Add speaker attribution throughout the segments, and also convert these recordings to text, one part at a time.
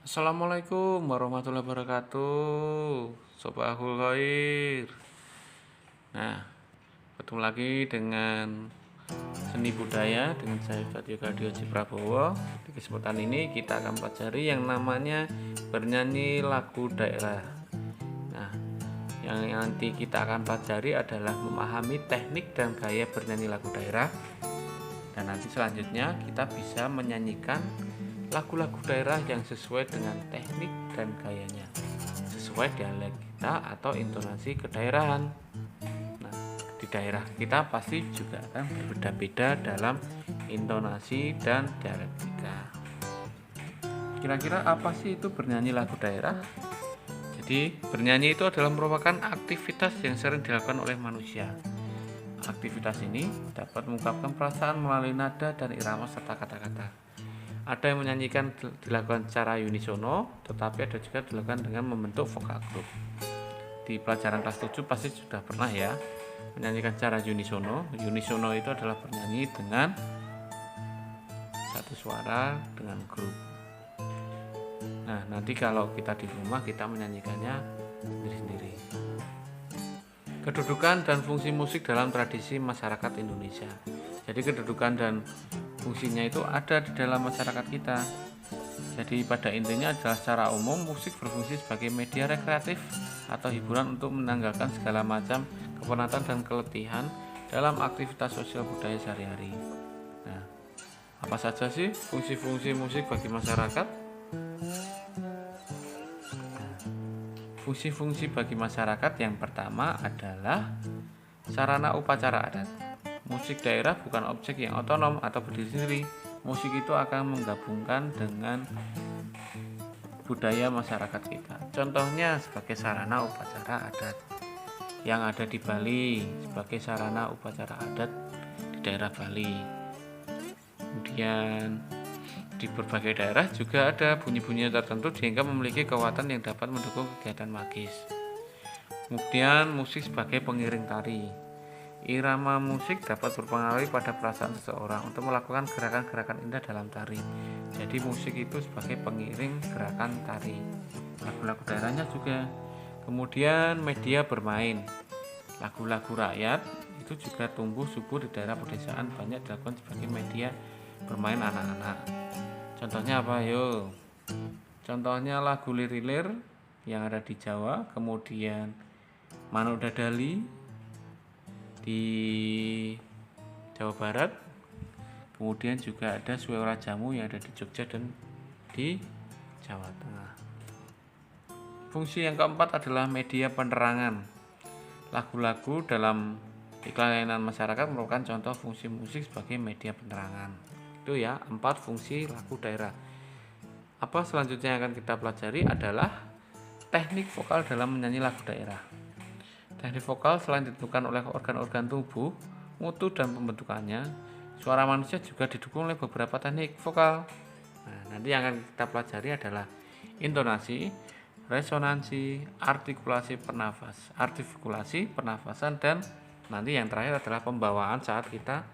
Speaker 1: Assalamualaikum warahmatullahi wabarakatuh, Sobahul Khair. Nah, ketemu lagi dengan seni budaya dengan saya Ustadz Yoga Dioji Prabowo. Di kesempatan ini kita akan pelajari yang namanya bernyanyi lagu daerah. Nah, yang nanti kita akan pelajari adalah memahami teknik dan gaya bernyanyi lagu daerah. Dan nanti selanjutnya kita bisa menyanyikan lagu-lagu daerah yang sesuai dengan teknik dan gayanya, sesuai dialek kita atau intonasi kedaerahan. Nah, di daerah kita pasti juga akan berbeda-beda dalam intonasi dan dialek kita. Kira-kira apa sih itu bernyanyi lagu daerah? Jadi, bernyanyi itu adalah merupakan aktivitas yang sering dilakukan oleh manusia. Aktivitas ini dapat mengungkapkan perasaan melalui nada dan irama serta kata-kata. Ada yang menyanyikan dilakukan secara unisono, tetapi ada juga dilakukan dengan membentuk vokal group. Di pelajaran kelas 7 pasti sudah pernah ya menyanyikan secara unisono. Unisono itu adalah bernyanyi dengan satu suara dengan grup. Nah, nanti kalau kita di rumah kita menyanyikannya sendiri-sendiri. Kedudukan dan fungsi musik dalam tradisi masyarakat Indonesia. Jadi kedudukan dan fungsinya itu ada di dalam masyarakat kita. Jadi pada intinya adalah secara umum musik berfungsi sebagai media rekreatif atau hiburan untuk menanggalkan segala macam kepenatan dan keletihan dalam aktivitas sosial budaya sehari-hari. Nah, apa saja sih fungsi-fungsi musik bagi masyarakat? Fungsi-fungsi bagi masyarakat yang pertama adalah sarana upacara adat. Musik daerah bukan objek yang otonom atau berdiri sendiri. Musik itu akan menggabungkan dengan budaya masyarakat kita. Contohnya sebagai sarana upacara adat yang ada di Bali, sebagai sarana upacara adat di daerah Bali. Kemudian di berbagai daerah juga ada bunyi-bunyi tertentu sehingga memiliki kekuatan yang dapat mendukung kegiatan magis. Kemudian musik sebagai pengiring tari. Irama musik dapat berpengaruh pada perasaan seseorang untuk melakukan gerakan-gerakan indah dalam tari. Jadi musik itu sebagai pengiring gerakan tari. Lagu-lagu daerahnya juga. Kemudian media bermain. Lagu-lagu rakyat itu juga tumbuh subur di daerah pedesaan, banyak dilakukan sebagai media bermain anak-anak. Contohnya apa yo? Contohnya lagu Lirilir yang ada di Jawa, kemudian Manuk Dadali di Jawa Barat, kemudian juga ada Suara Jamu yang ada di Jogja dan di Jawa Tengah. Fungsi yang keempat adalah media penerangan. Lagu-lagu dalam iklan layanan masyarakat merupakan contoh fungsi musik sebagai media penerangan. Itu ya, 4 fungsi lagu daerah. Apa selanjutnya yang akan kita pelajari adalah teknik vokal dalam menyanyi lagu daerah. Teknik vokal selain ditentukan oleh organ-organ tubuh, mutu dan pembentukannya, suara manusia juga didukung oleh beberapa teknik vokal. Nah, nanti yang akan kita pelajari adalah intonasi, resonansi, artikulasi pernafasan, dan nanti yang terakhir adalah pembawaan saat kita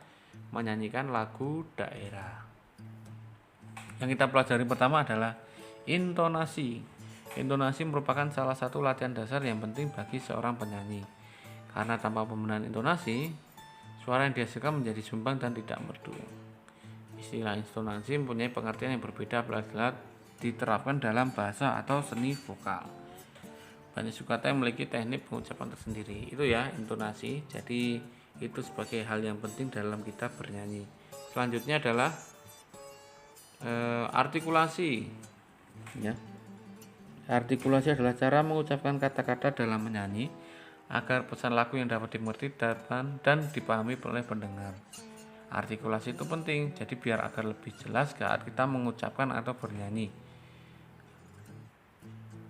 Speaker 1: menyanyikan lagu daerah. Yang kita pelajari pertama adalah intonasi. Intonasi merupakan salah satu latihan dasar yang penting bagi seorang penyanyi. Karena tanpa pembenahan intonasi, suara yang dihasilkan menjadi sumbang dan tidak merdu. Istilah intonasi mempunyai pengertian yang berbeda apabila diterapkan dalam bahasa atau seni vokal. Banyak sukata yang memiliki teknik pengucapan tersendiri. Itu ya intonasi. Jadi itu sebagai hal yang penting dalam kita bernyanyi. Selanjutnya adalah artikulasi. Ya. Artikulasi adalah cara mengucapkan kata-kata dalam menyanyi agar pesan lagu yang dapat dimengerti dan dipahami oleh pendengar. Artikulasi itu penting, jadi biar agar lebih jelas saat kita mengucapkan atau bernyanyi.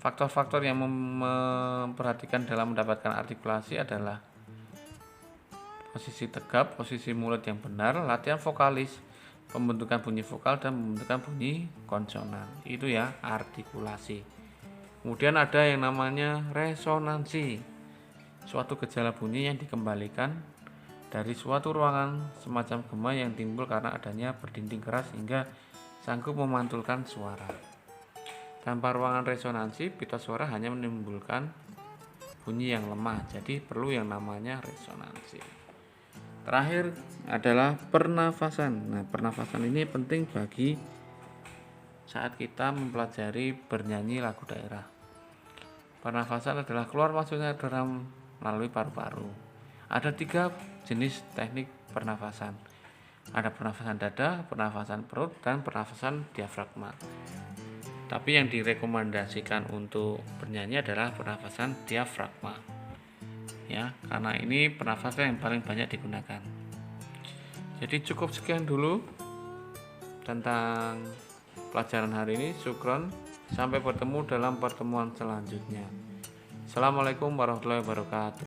Speaker 1: Faktor-faktor yang memperhatikan dalam mendapatkan artikulasi adalah posisi tegap, posisi mulut yang benar, latihan vokalis, pembentukan bunyi vokal, dan pembentukan bunyi konsonan. Itu ya artikulasi. Kemudian ada yang namanya resonansi, suatu gejala bunyi yang dikembalikan dari suatu ruangan semacam gema yang timbul karena adanya berdinding keras hingga sanggup memantulkan suara. Tanpa ruangan resonansi, pita suara hanya menimbulkan bunyi yang lemah, jadi perlu yang namanya resonansi. Terakhir adalah pernafasan. Nah, pernafasan ini penting bagi saat kita mempelajari bernyanyi lagu daerah. Pernafasan adalah keluar masuknya udara melalui paru-paru. Ada 3 jenis teknik pernafasan. Ada pernafasan dada, pernafasan perut, dan pernafasan diafragma. Tapi yang direkomendasikan untuk bernyanyi adalah pernafasan diafragma. Ya, karena ini pernafasan yang paling banyak digunakan. Jadi cukup sekian dulu tentang pelajaran hari ini. Syukron. Sampai bertemu dalam pertemuan selanjutnya. Assalamualaikum warahmatullahi wabarakatuh.